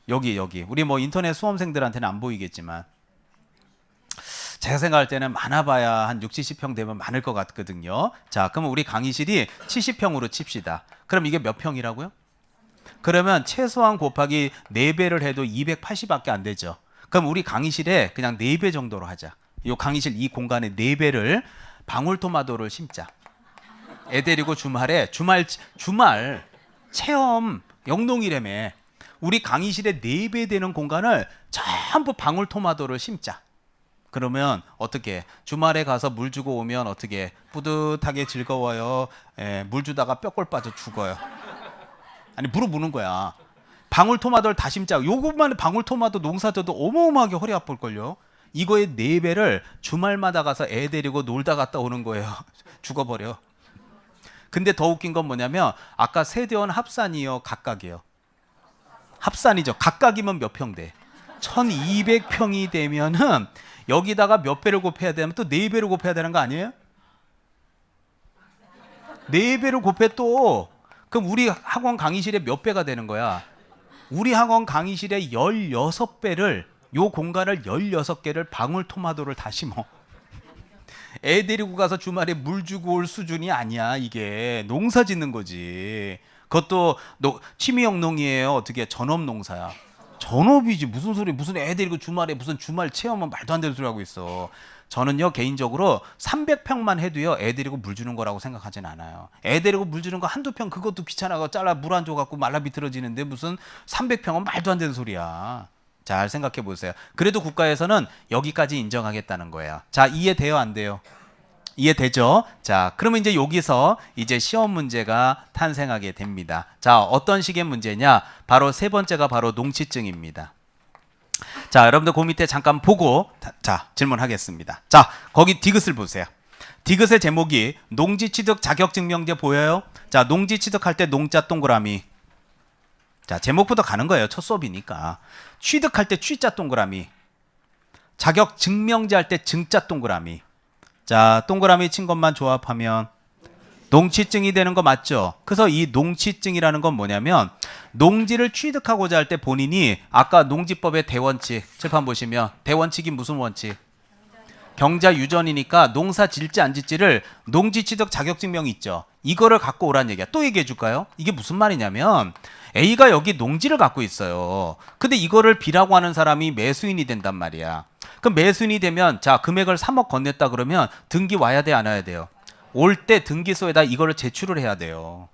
여기. 우리 뭐 인터넷 수험생들한테는 안 보이겠지만 제가 생각할 때는 많아봐야 한 60, 70평 되면 많을 것 같거든요. 자, 그러면 우리 강의실이 70평으로 칩시다. 그럼 이게 몇 평이라고요? 그러면 최소한 곱하기 4배를 해도 280밖에 안 되죠. 그럼 우리 강의실에 그냥 4배 정도로 하자. 이 강의실 이 공간에 4배를 방울토마토를 심자. 애 데리고 주말 체험 영농이라며 우리 강의실에 4배 되는 공간을 전부 방울토마토를 심자. 그러면 어떻게 주말에 가서 물 주고 오면 어떻게 뿌듯하게 즐거워요. 물 주다가 뼈골 빠져 죽어요. 아니 물어보는 거야. 방울토마토를 다 심자. 요것만 방울토마토 농사져도 어마어마하게 허리 아플걸요. 이거의 4배를 주말마다 가서 애 데리고 놀다 갔다 오는 거예요. 죽어버려. 근데 더 웃긴 건 뭐냐면 아까 세대원 합산이요 각각이요. 합산이죠. 각각이면 몇 평 돼? 1200평이 되면은 여기다가 몇 배를 곱해야 되면 또 4배를 곱해야 되는 거 아니에요? 4배를 곱해 또. 그럼 우리 학원 강의실에 몇 배가 되는 거야? 우리 학원 강의실에 16배를 요 공간을 16개를 방울토마토를 다 심어. 애 데리고 가서 주말에 물 주고 올 수준이 아니야. 이게 농사 짓는 거지. 그것도 취미 영농이에요. 어떻게 전업 농사야. 전업이지 무슨 소리. 무슨 애 데리고 주말에 무슨 주말 체험은 말도 안 되는 소리 하고 있어. 저는요 개인적으로 300평만 해도요 애 데리고 물 주는 거라고 생각하진 않아요. 애 데리고 물 주는 거 한두 평 그것도 귀찮아서 잘라 물 안 줘갖고 말라 비틀어지는데 무슨 300평은 말도 안 되는 소리야. 잘 생각해 보세요. 그래도 국가에서는 여기까지 인정하겠다는 거예요. 자, 이해돼요 안 돼요? 이해되죠? 자, 그러면 이제 여기서 이제 시험 문제가 탄생하게 됩니다. 자, 어떤 식의 문제냐? 바로 세 번째가 바로 농취증입니다. 자, 여러분들 그 밑에 잠깐 보고 자, 질문하겠습니다. 자, 거기 디귿을 보세요. 디귿의 제목이 농지취득 자격증명제 보여요? 자, 농지취득할 때 농자 동그라미. 자, 제목부터 가는 거예요. 첫 수업이니까. 취득할 때 취자 동그라미. 자격증명제 할 때 증자 동그라미. 자, 동그라미 친 것만 조합하면 농취증이 되는 거 맞죠? 그래서 이 농취증이라는 건 뭐냐면 농지를 취득하고자 할 때 본인이 아까 농지법의 대원칙 칠판 보시면 대원칙이 무슨 원칙? 경자유전이니까 농사 질지 안 질지를 농지취득 자격증명이 있죠. 이거를 갖고 오란 얘기야. 또 얘기해 줄까요? 이게 무슨 말이냐면 A가 여기 농지를 갖고 있어요. 근데 이거를 B라고 하는 사람이 매수인이 된단 말이야. 그럼 매수인이 되면 자 금액을 3억 건넸다 그러면 등기 와야 돼 안 와야 돼요? 올 때 등기소에다 이거를 제출을 해야 돼요.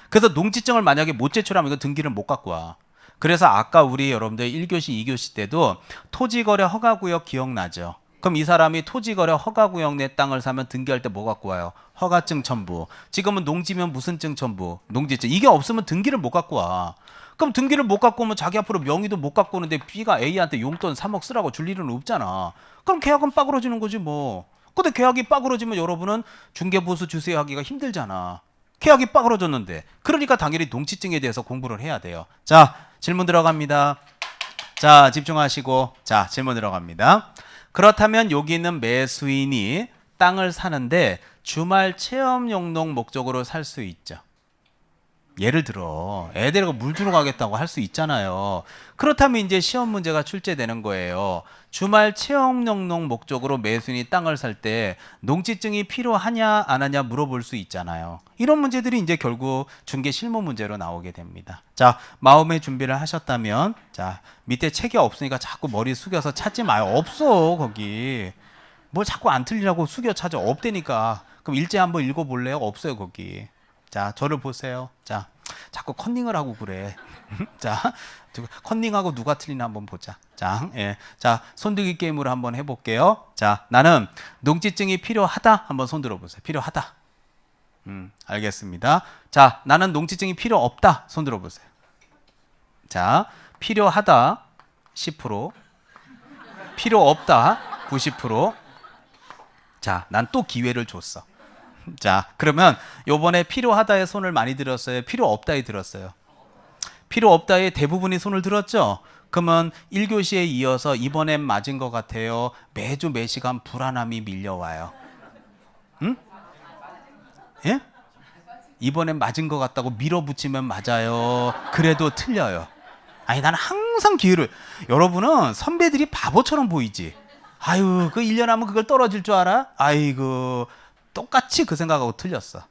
그래서 농지증을 만약에 못 제출하면 이거 등기를 못 갖고 와. 그래서 아까 우리 여러분들 1교시 2교시 때도 토지거래 허가구역 기억나죠? 그럼 이 사람이 토지거래 허가구역 내 땅을 사면 등기할 때 뭐 갖고 와요? 허가증 첨부. 지금은 농지면 무슨 증 첨부? 농지증. 이게 없으면 등기를 못 갖고 와. 그럼 등기를 못 갖고 오면 자기 앞으로 명의도 못 갖고 오는데 B가 A한테 용돈 3억 쓰라고 줄 일은 없잖아. 그럼 계약은 빠그러지는 거지 뭐. 근데 계약이 빠그러지면 여러분은 중개보수 주세요 하기가 힘들잖아. 계약이 빠그러졌는데. 그러니까 당연히 농지증에 대해서 공부를 해야 돼요. 자, 질문 들어갑니다. 자, 집중하시고. 자, 질문 들어갑니다. 그렇다면 여기 있는 매수인이 땅을 사는데 주말 체험 영농 목적으로 살 수 있죠. 예를 들어 애 데리고 물 주러 가겠다고 할 수 있잖아요. 그렇다면 이제 시험 문제가 출제되는 거예요. 주말 체험 영농 목적으로 매수인이 땅을 살 때 농지증이 필요하냐 안 하냐 물어볼 수 있잖아요. 이런 문제들이 이제 결국 중개 실무 문제로 나오게 됩니다. 자, 마음의 준비를 하셨다면 자, 밑에 책이 없으니까 자꾸 머리 숙여서 찾지 마요. 없어 거기. 뭘 자꾸 안 틀리라고 숙여 찾아. 없다니까. 그럼 일제 한번 읽어볼래요? 없어요 거기. 자, 저를 보세요. 자, 자꾸 컨닝을 하고 그래. 자, 컨닝하고 누가 틀리나 한번 보자. 자, 예. 자, 손들기 게임으로 한번 해볼게요. 자, 나는 농지증이 필요하다. 한번 손 들어보세요. 필요하다. 알겠습니다. 자, 나는 농지증이 필요 없다. 손 들어보세요. 자, 필요하다. 10%. 필요 없다. 90%. 자, 난 또 기회를 줬어. 자, 그러면 요번에 필요하다에 손을 많이 들었어요? 필요 없다에 들었어요? 필요 없다에 대부분이 손을 들었죠? 그러면 1교시에 이어서 이번엔 맞은 것 같아요? 매주 매시간 불안함이 밀려와요. 응? 예? 이번엔 맞은 것 같다고 밀어붙이면 맞아요. 그래도 틀려요. 아니, 나는 항상 기회를. 여러분은 선배들이 바보처럼 보이지. 아유, 그 1년 하면 그걸 떨어질 줄 알아? 아이고, 똑같이 그 생각하고 틀렸어.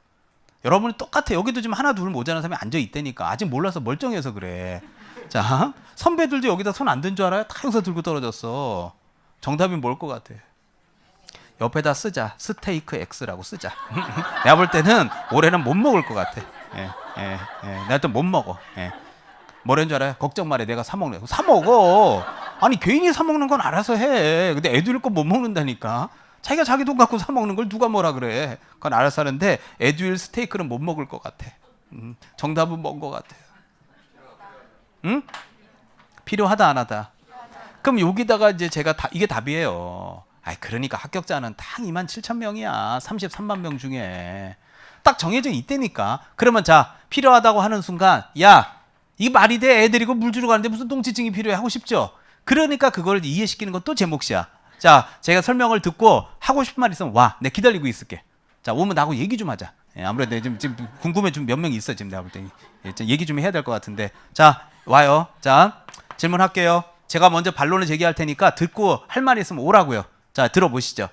여러분이 똑같아. 여기도 지금 하나 둘 모자란 사람이 앉아 있다니까. 아직 몰라서 멀쩡해서 그래. 자, 선배들도 여기다 손 안 든 줄 알아요? 다 여기서 들고 떨어졌어. 정답이 뭘 것 같아? 옆에다 쓰자. 스테이크 X라고 쓰자. 내가 볼 때는 올해는 못 먹을 것 같아. 내가 또 못 먹어. 뭐라는 줄 알아요? 걱정 말해. 내가 사 먹는 거. 사 먹어. 아니 괜히 사 먹는 건 알아서 해. 근데 애들 거 못 먹는다니까. 자기가 자기 돈 갖고 사 먹는 걸 누가 뭐라 그래. 그건 알아서 하는데 에듀윌 스테이크는 못 먹을 것 같아. 정답은 뭔 것 같아요? 응? 필요하다 안 하다. 그럼 여기다가 이제 제가 이게 답이에요. 그러니까 합격자는 딱 27,000명이야. 33만 명 중에. 딱 정해져 있다니까. 그러면 자, 필요하다고 하는 순간 야, 이 말이 돼. 애들이 이거 물 주러 가는데 무슨 농지증이 필요해 하고 싶죠. 그러니까 그걸 이해시키는 건 또 제 몫이야. 자, 제가 설명을 듣고 하고 싶은 말 있으면 와. 내가 기다리고 있을게. 자, 오면 나하고 얘기 좀 하자. 아무래도 지금 궁금해 좀 몇 명 있어. 지금 내가 볼 때. 얘기 좀 해야 될 것 같은데. 자, 와요. 자, 질문할게요. 제가 먼저 반론을 제기할 테니까 듣고 할 말이 있으면 오라고요. 자, 들어보시죠.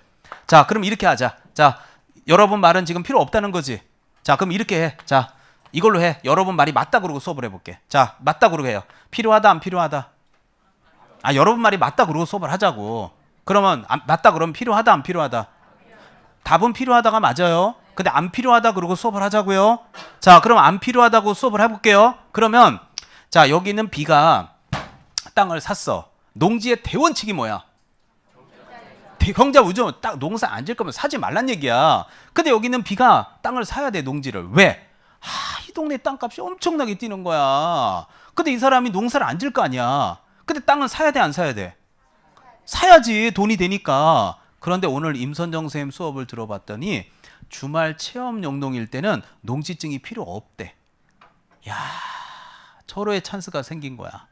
자, 그럼 이렇게 하자. 자, 여러분 말은 지금 필요 없다는 거지. 자, 그럼 이렇게 해. 자, 이걸로 해. 여러분 말이 맞다 그러고 수업을 해볼게. 자, 맞다 그러고 해요. 필요하다 안 필요하다? 여러분 말이 맞다 그러고 수업을 하자고. 그러면 맞다 그러면 필요하다 안 필요하다? 답은 필요하다가 맞아요. 근데 안 필요하다 그러고 수업을 하자고요. 자, 그럼 안 필요하다고 수업을 해볼게요. 그러면 자, 여기는 B가 땅을 샀어. 농지의 대원칙이 뭐야? 경자 우정. 딱 농사 안 질 거면 사지 말란 얘기야. 근데 여기는 B가 땅을 사야 돼. 농지를. 왜? 이 동네 땅값이 엄청나게 뛰는 거야. 근데 이 사람이 농사를 안 질 거 아니야. 근데 땅을 사야 돼 안 사야 돼? 사야지. 돈이 되니까. 그런데 오늘 임선정 선생님 수업을 들어봤더니 주말 체험 영농일 때는 농지증이 필요 없대. 야, 절호의 찬스가 생긴 거야.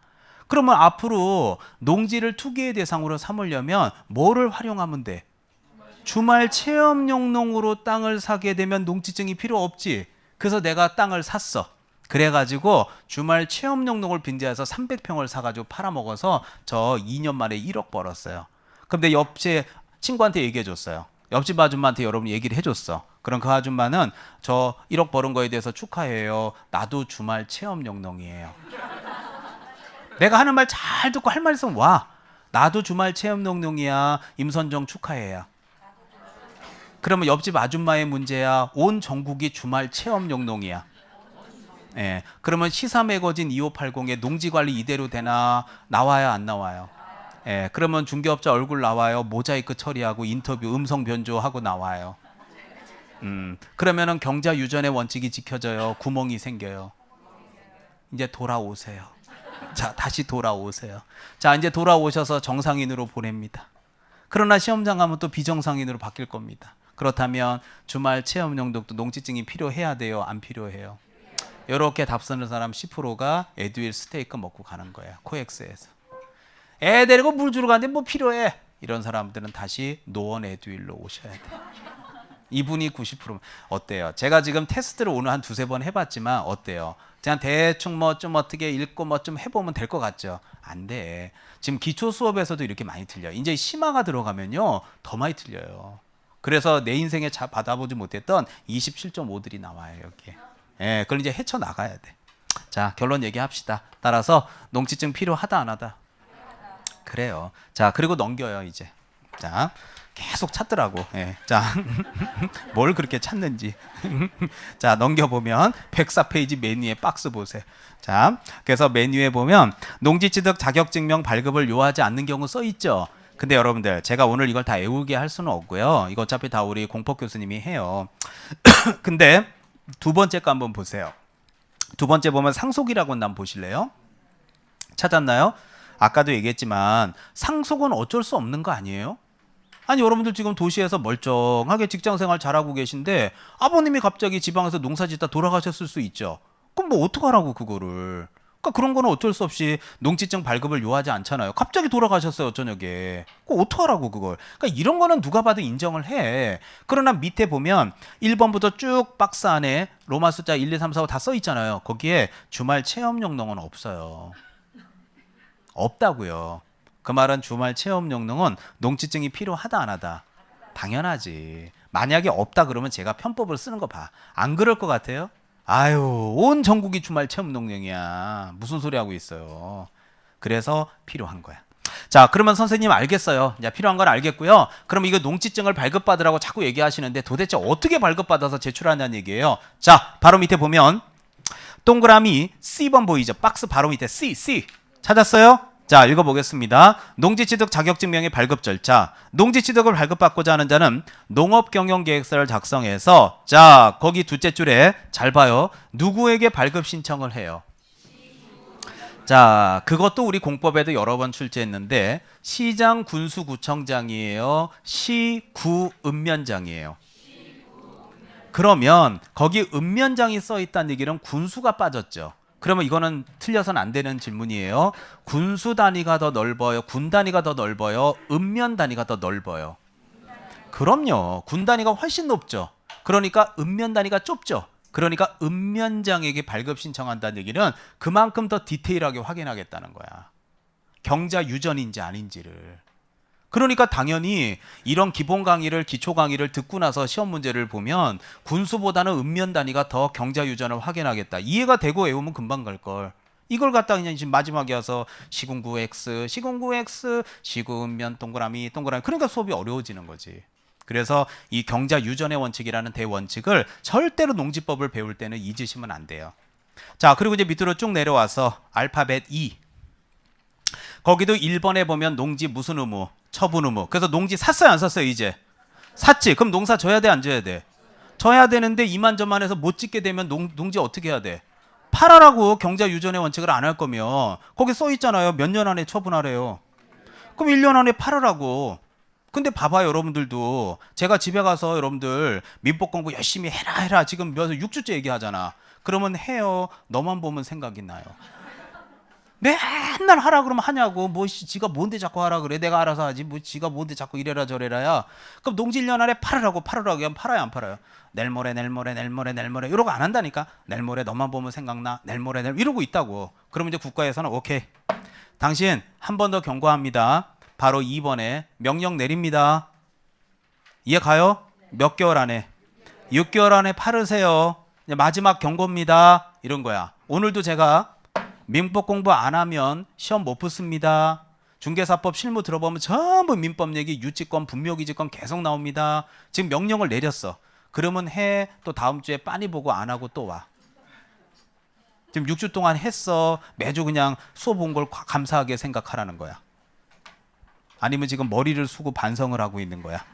그러면 앞으로 농지를 투기의 대상으로 삼으려면 뭐를 활용하면 돼? 주말 체험 영농으로 땅을 사게 되면 농지증이 필요 없지. 그래서 내가 땅을 샀어. 그래가지고 주말 체험 영농을 빙자해서 300평을 사가지고 팔아먹어서 저 2년 만에 1억 벌었어요. 그럼 내 옆집 친구한테 얘기해줬어요. 옆집 아줌마한테 여러분 얘기를 해줬어. 그럼 그 아줌마는 저 1억 벌은 거에 대해서 축하해요. 나도 주말 체험 영농이에요. 내가 하는 말 잘 듣고 할 말 있으면 와. 나도 주말 체험 영농이야. 임선정 축하해요. 그러면 옆집 아줌마의 문제야. 온 전국이 주말 체험 영농이야. 그러면 시사 매거진 2580에 농지관리 이대로 되나? 나와요 안 나와요? 그러면 중개업자 얼굴 나와요. 모자이크 처리하고 인터뷰 음성 변조하고 나와요. 그러면은 경자 유전의 원칙이 지켜져요. 구멍이 생겨요. 이제 돌아오세요. 자, 다시 돌아오세요. 자, 이제 돌아오셔서 정상인으로 보냅니다. 그러나 시험장 가면 또 비정상인으로 바뀔 겁니다. 그렇다면 주말 체험 영독도 농지증이 필요해야 돼요? 안 필요해요? 이렇게 답 쓰는 사람 10%가 에듀윌 스테이크 먹고 가는 거예요. 코엑스에서. 애 데리고 물 주러 가는데 뭐 필요해? 이런 사람들은 다시 노원 에듀윌로 오셔야 돼요. 이분이 90%. 어때요? 제가 지금 테스트를 오늘 한 두세 번 해봤지만 어때요? 그냥 대충 뭐 좀 어떻게 읽고 뭐 좀 해보면 될 것 같죠? 안 돼. 지금 기초 수업에서도 이렇게 많이 틀려요. 이제 심화가 들어가면요 더 많이 틀려요. 그래서 내 인생에 받아보지 못했던 27.5들이 나와요 여기에. 그걸 이제 헤쳐나가야 돼. 자, 결론 얘기합시다. 따라서 농지증 필요하다 안 하다? 그래요. 자, 그리고 넘겨요 이제. 자, 계속 찾더라고. 자, 뭘 그렇게 찾는지. 자, 넘겨보면 104페이지 메뉴에 박스 보세요. 자, 그래서 메뉴에 보면 농지취득 자격증명 발급을 요하지 않는 경우 써 있죠. 근데 여러분들 제가 오늘 이걸 다 외우게 할 수는 없고요. 이거 어차피 다 우리 공법 교수님이 해요. 근데 두 번째 거 한번 보세요. 두 번째 보면 상속이라고 한번 보실래요? 찾았나요? 아까도 얘기했지만 상속은 어쩔 수 없는 거 아니에요? 아니 여러분들 지금 도시에서 멀쩡하게 직장생활 잘하고 계신데 아버님이 갑자기 지방에서 농사짓다 돌아가셨을 수 있죠. 그럼 뭐 어떡하라고 그거를. 그러니까 그런 거는 어쩔 수 없이 농지증 발급을 요하지 않잖아요. 갑자기 돌아가셨어요 저녁에. 그거 어떡하라고 그걸. 그러니까 이런 거는 누가 봐도 인정을 해. 그러나 밑에 보면 1번부터 쭉 박스 안에 로마 숫자 1, 2, 3, 4, 5 다 써 있잖아요. 거기에 주말 체험 영농은 없어요. 없다고요. 그 말은 주말 체험 용농은 농지증이 필요하다 안 하다? 당연하지. 만약에 없다 그러면 제가 편법을 쓰는 거 봐. 안 그럴 것 같아요? 아유, 온 전국이 주말 체험 농령이야. 무슨 소리 하고 있어요. 그래서 필요한 거야. 자, 그러면 선생님 알겠어요. 자, 필요한 건 알겠고요. 그럼 이거 농지증을 발급받으라고 자꾸 얘기하시는데 도대체 어떻게 발급받아서 제출하냐는 얘기예요. 자, 바로 밑에 보면 동그라미 C번 보이죠? 박스 바로 밑에 C 찾았어요? 자, 읽어보겠습니다. 농지취득 자격증명의 발급 절차. 농지취득을 발급받고자 하는 자는 농업경영계획서를 작성해서 자, 거기 둘째 줄에 잘 봐요. 누구에게 발급 신청을 해요? 자, 그것도 우리 공법에도 여러 번 출제했는데 시장, 군수, 구청장이에요. 시구 읍면장이에요. 그러면 거기 읍면장이 써 있다는 얘기는 군수가 빠졌죠. 그러면 이거는 틀려서는 안 되는 질문이에요. 군수 단위가 더 넓어요? 군 단위가 더 넓어요? 읍면 단위가 더 넓어요? 그럼요. 군 단위가 훨씬 높죠. 그러니까 읍면 단위가 좁죠. 그러니까 읍면장에게 발급 신청한다는 얘기는 그만큼 더 디테일하게 확인하겠다는 거야. 경자 유전인지 아닌지를. 그러니까 당연히 이런 기본 강의를 기초 강의를 듣고 나서 시험 문제를 보면 군수보다는 읍면 단위가 더 경자 유전을 확인하겠다. 이해가 되고 외우면 금방 갈 걸. 이걸 갖다 그냥 지금 마지막에 와서 시군구 X, 시군구 X, 시구 읍면 동그라미, 동그라미. 그러니까 수업이 어려워지는 거지. 그래서 이 경자 유전의 원칙이라는 대원칙을 절대로 농지법을 배울 때는 잊으시면 안 돼요. 자, 그리고 이제 밑으로 쭉 내려와서 알파벳 E. 거기도 1번에 보면 농지 무슨 의무? 처분 의무. 그래서 농지 샀어요 안 샀어요 이제? 샀지. 그럼 농사 져야 돼 안 져야 돼? 져야 되는데 이만저만해서 못 짓게 되면 농지 어떻게 해야 돼? 팔아라고. 경자 유전의 원칙을 안 할 거면. 거기 써 있잖아요. 몇 년 안에 처분하래요. 그럼 1년 안에 팔으라고. 근데 봐봐요 여러분들도. 제가 집에 가서 여러분들 민법 공부 열심히 해라 지금 몇 6주째 얘기하잖아. 그러면 해요. 너만 보면 생각이 나요. 맨날 하라 그러면 하냐고. 뭐 지가 뭔데 자꾸 하라 그래. 내가 알아서 하지. 뭐 지가 뭔데 자꾸 이래라 저래라야. 그럼 농지 1년 안에 팔으라고. 하면 팔아요 안 팔아요? 내일 모레 이러고 안 한다니까. 내일 모레 너만 보면 생각나. 내일 모레 이러고 있다고. 그러면 이제 국가에서는 오케이. 당신 한 번 더 경고합니다. 바로 2번에 명령 내립니다. 이해 가요? 몇 개월 안에? 6개월 안에 팔으세요. 마지막 경고입니다. 이런 거야. 오늘도 제가 민법 공부 안 하면 시험 못 붙습니다. 중개사법 실무 들어보면 전부 민법 얘기, 유치권, 분묘기지권 계속 나옵니다. 지금 명령을 내렸어. 그러면 해. 또 다음 주에 빤히 보고 안 하고 또 와. 지금 6주 동안 했어. 매주 그냥 수업 온 걸 감사하게 생각하라는 거야. 아니면 지금 머리를 쓰고 반성을 하고 있는 거야.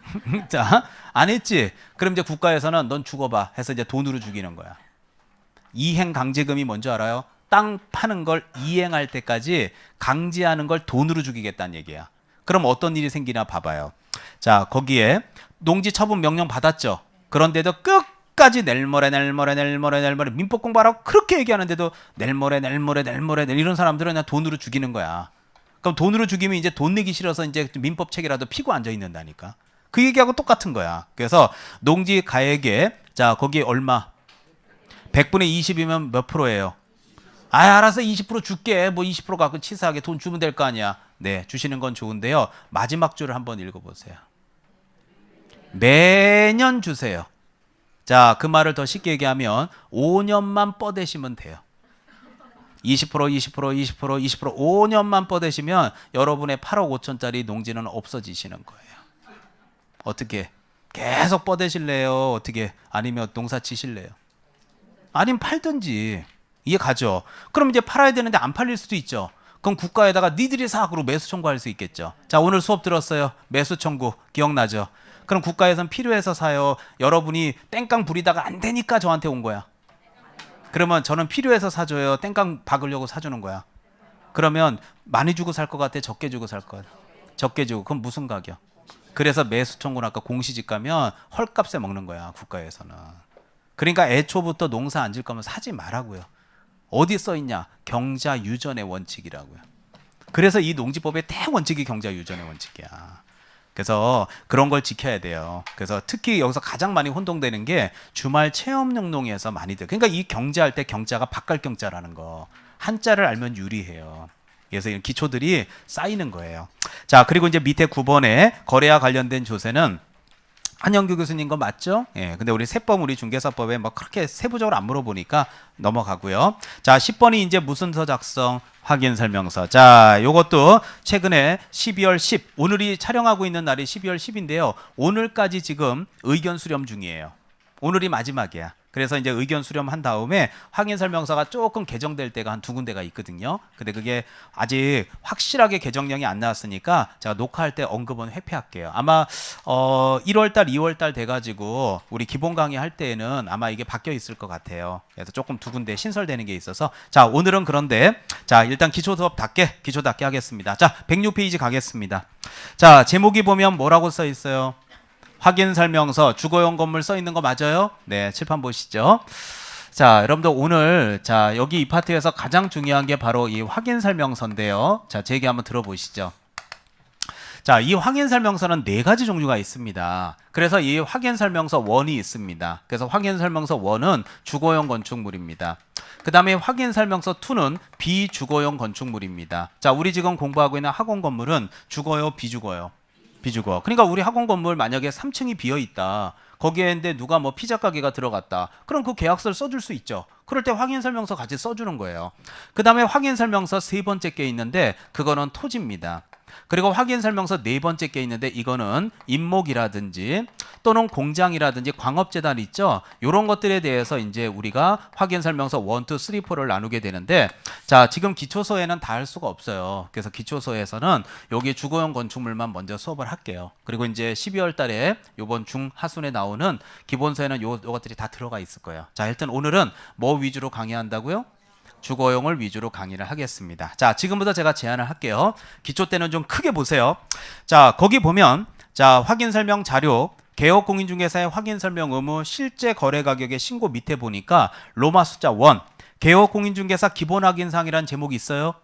자, 안 했지? 그럼 이제 국가에서는 넌 죽어봐 해서 이제 돈으로 죽이는 거야. 이행 강제금이 뭔지 알아요? 땅 파는 걸 이행할 때까지 강제하는 걸 돈으로 죽이겠다는 얘기야. 그럼 어떤 일이 생기나 봐봐요. 자, 거기에 농지 처분 명령 받았죠. 그런데도 끝까지 내일 모레 민법 공부하라고 그렇게 얘기하는데도 내일 모레 이런 사람들은 그냥 돈으로 죽이는 거야. 그럼 돈으로 죽이면 이제 돈 내기 싫어서 이제 민법 책이라도 피고 앉아 있는다니까. 그 얘기하고 똑같은 거야. 그래서 농지 가액에 자, 거기에 얼마? 100분의 20이면 몇 프로예요? 아, 알아서 20% 줄게. 뭐 20% 갖고 치사하게 돈 주면 될 거 아니야. 네, 주시는 건 좋은데요. 마지막 줄을 한번 읽어보세요. 매년 주세요. 자, 그 말을 더 쉽게 얘기하면 5년만 뻗으시면 돼요. 20%, 5년만 뻗으시면 여러분의 8억 5천짜리 농지는 없어지시는 거예요. 어떻게? 계속 뻗으실래요? 어떻게? 아니면 농사 치실래요? 아니면 팔든지. 이해 가죠? 그럼 이제 팔아야 되는데 안 팔릴 수도 있죠. 그럼 국가에다가 니들이 사 그러고 매수 청구할 수 있겠죠. 자, 오늘 수업 들었어요. 매수 청구 기억나죠? 그럼 국가에선 필요해서 사요? 여러분이 땡깡 부리다가 안 되니까 저한테 온 거야? 그러면 저는 필요해서 사줘요? 땡깡 박으려고 사주는 거야? 그러면 많이 주고 살 것 같아? 적게 주고 살 것 같아? 적게 주고. 그럼 무슨 가격? 그래서 매수 청구는 아까 공시지 가면 헐값에 먹는 거야 국가에서는. 그러니까 애초부터 농사 안 질 거면 사지 말라고요. 어디 써 있냐? 경자 유전의 원칙이라고요. 그래서 이 농지법의 대원칙이 경자 유전의 원칙이야. 그래서 그런 걸 지켜야 돼요. 그래서 특히 여기서 가장 많이 혼동되는 게 주말 체험 영농에서 많이 돼. 그러니까 이 경자할 때 경자가 바깥 경자라는 거. 한자를 알면 유리해요. 그래서 이런 기초들이 쌓이는 거예요. 자, 그리고 이제 밑에 9번에 거래와 관련된 조세는 한영규 교수님 거 맞죠? 예. 근데 우리 세법 우리 중개사법에 뭐 그렇게 세부적으로 안 물어보니까 넘어가고요. 자, 10번이 이제 무슨서 작성 확인 설명서. 자, 요것도 최근에 12월 10 오늘이 촬영하고 있는 날이 12월 10인데요. 오늘까지 지금 의견 수렴 중이에요. 오늘이 마지막이야. 그래서 이제 의견 수렴한 다음에 확인 설명서가 조금 개정될 때가 한 두 군데가 있거든요. 근데 그게 아직 확실하게 개정령이 안 나왔으니까 제가 녹화할 때 언급은 회피할게요. 아마 1월달, 2월달 돼가지고 우리 기본 강의 할 때에는 아마 이게 바뀌어 있을 것 같아요. 그래서 조금 두 군데 신설되는 게 있어서 자, 오늘은 그런데 자, 일단 기초 수업답게 하겠습니다. 자, 106페이지 가겠습니다. 자, 제목이 보면 뭐라고 써 있어요? 확인 설명서, 주거용 건물 써 있는 거 맞아요? 네, 칠판 보시죠. 자, 여러분들 오늘 자, 여기 이 파트에서 가장 중요한 게 바로 이 확인 설명서인데요. 자, 제 얘기 한번 들어보시죠. 자, 이 확인 설명서는 4가지 종류가 있습니다. 그래서 이 확인 설명서 1이 있습니다. 그래서 확인 설명서 1은 주거용 건축물입니다. 그 다음에 확인 설명서 2는 비주거용 건축물입니다. 자, 우리 지금 공부하고 있는 학원 건물은 주거요, 비주거요? 비주거. 그러니까 우리 학원 건물 만약에 3층이 비어 있다. 거기에 근데 누가 뭐 피자 가게가 들어갔다. 그럼 그 계약서를 써줄 수 있죠. 그럴 때 확인 설명서 같이 써주는 거예요. 그 다음에 확인 설명서 세 번째 게 있는데 그거는 토지입니다. 그리고 확인 설명서 네 번째 게 있는데 이거는 임목이라든지 또는 공장이라든지 광업재단 있죠. 이런 것들에 대해서 이제 우리가 확인 설명서 1, 2, 3, 4를 나누게 되는데 자, 지금 기초서에는 다 할 수가 없어요. 그래서 기초서에서는 여기 주거용 건축물만 먼저 수업을 할게요. 그리고 이제 12월 달에 요번 중하순에 나오는 기본서에는 요것들이 다 들어가 있을 거예요. 자, 일단 오늘은 뭐 위주로 강의한다고요? 주거용을 위주로 강의를 하겠습니다. 자, 지금부터 제가 제안을 할게요. 기초 때는 좀 크게 보세요. 자, 거기 보면 자, 확인 설명 자료 개업공인중개사의 확인 설명 의무 실제 거래 가격의 신고 밑에 보니까 로마 숫자 1 개업공인중개사 기본 확인사항이라는 제목이 있어요.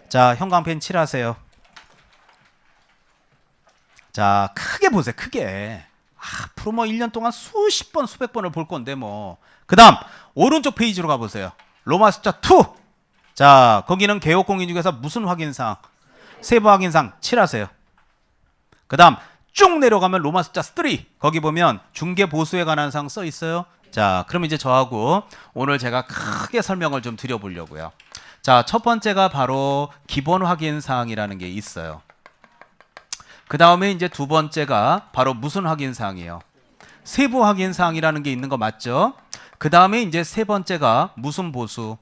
자, 형광펜 칠하세요. 자, 크게 보세요. 크게. 앞으로 뭐 1년 동안 수십 번 수백 번을 볼 건데 뭐. 그 다음 오른쪽 페이지로 가보세요. 로마 숫자 2. 자, 거기는 개업공인중개사 무슨 확인사항? 세부 확인사항 칠하세요. 그 다음 쭉 내려가면 로마 숫자 3. 거기 보면 중개보수에 관한 사항 써 있어요. 자, 그럼 이제 저하고 오늘 제가 크게 설명을 좀 드려보려고요. 자, 첫 번째가 바로 기본 확인사항이라는 게 있어요. 그 다음에 이제 두 번째가 바로 무슨 확인사항이에요? 세부 확인사항이라는 게 있는 거 맞죠? 그 다음에 이제 세 번째가 무슨 보수?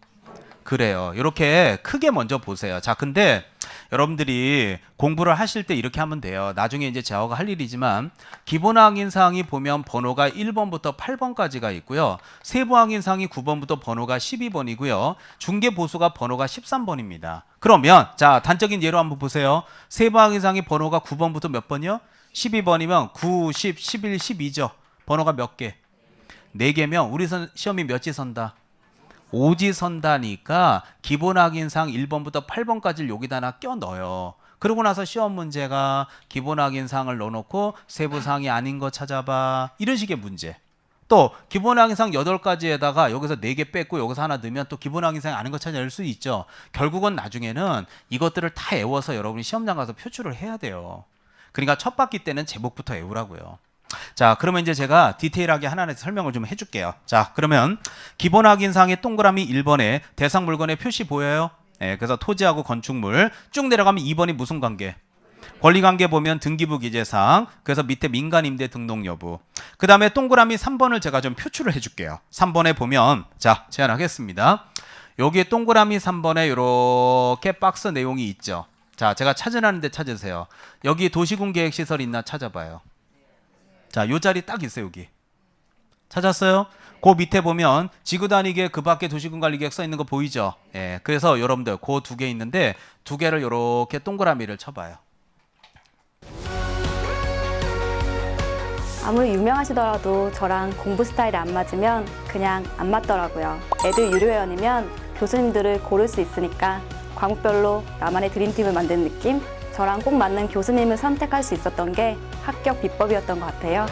그래요. 이렇게 크게 먼저 보세요. 자, 근데 여러분들이 공부를 하실 때 이렇게 하면 돼요. 나중에 이제 제어가 할 일이지만 기본 확인사항이 보면 번호가 1번부터 8번까지가 있고요. 세부 확인사항이 9번부터 번호가 12번이고요. 중개보수가 번호가 13번입니다. 그러면 자, 단적인 예로 한번 보세요. 세부 확인사항이 번호가 9번부터 몇 번이요? 12번이면 9, 10, 11, 12죠. 번호가 몇 개? 4개면 우리 시험이 몇 지 선다? 5지 선다니까 기본 확인사항 1번부터 8번까지를 여기다 하나 껴 넣어요. 그러고 나서 시험 문제가 기본 확인사항을 넣어놓고 세부사항이 아닌 거 찾아봐. 이런 식의 문제. 또 기본 확인사항 8가지에다가 여기서 4개 뺐고 여기서 하나 넣으면 또 기본 확인사항이 아닌 거 찾아낼 수 있죠. 결국은 나중에는 이것들을 다 외워서 여러분이 시험장 가서 표출을 해야 돼요. 그러니까 첫 바퀴 때는 제목부터 외우라고요. 자, 그러면 이제 제가 디테일하게 하나하나 설명을 좀 해줄게요. 자, 그러면 기본 확인사항의 동그라미 1번에 대상 물건의 표시 보여요? 네, 그래서 토지하고 건축물 쭉 내려가면 2번이 무슨 관계? 권리관계 보면 등기부 기재사항, 그래서 밑에 민간임대 등록 여부. 그 다음에 동그라미 3번을 제가 좀 표출을 해줄게요. 3번에 보면 자, 제안하겠습니다. 여기에 동그라미 3번에 이렇게 박스 내용이 있죠. 자, 제가 찾으라는데 찾으세요. 여기 도시군계획시설 있나 찾아봐요. 자, 요 자리 딱 있어요. 여기 찾았어요? 그 밑에 보면 지구 단위계 그 밖에 도시군관리계획 써 있는 거 보이죠? 예, 그래서 여러분들 그 두 개 있는데 두 개를 이렇게 동그라미를 쳐봐요. 아무리 유명하시더라도 저랑 공부 스타일이 안 맞으면 그냥 안 맞더라고요. 애들 유료회원이면 교수님들을 고를 수 있으니까 과목별로 나만의 드림팀을 만드는 느낌? 저랑 꼭 맞는 교수님을 선택할 수 있었던 게 합격 비법이었던 것 같아요.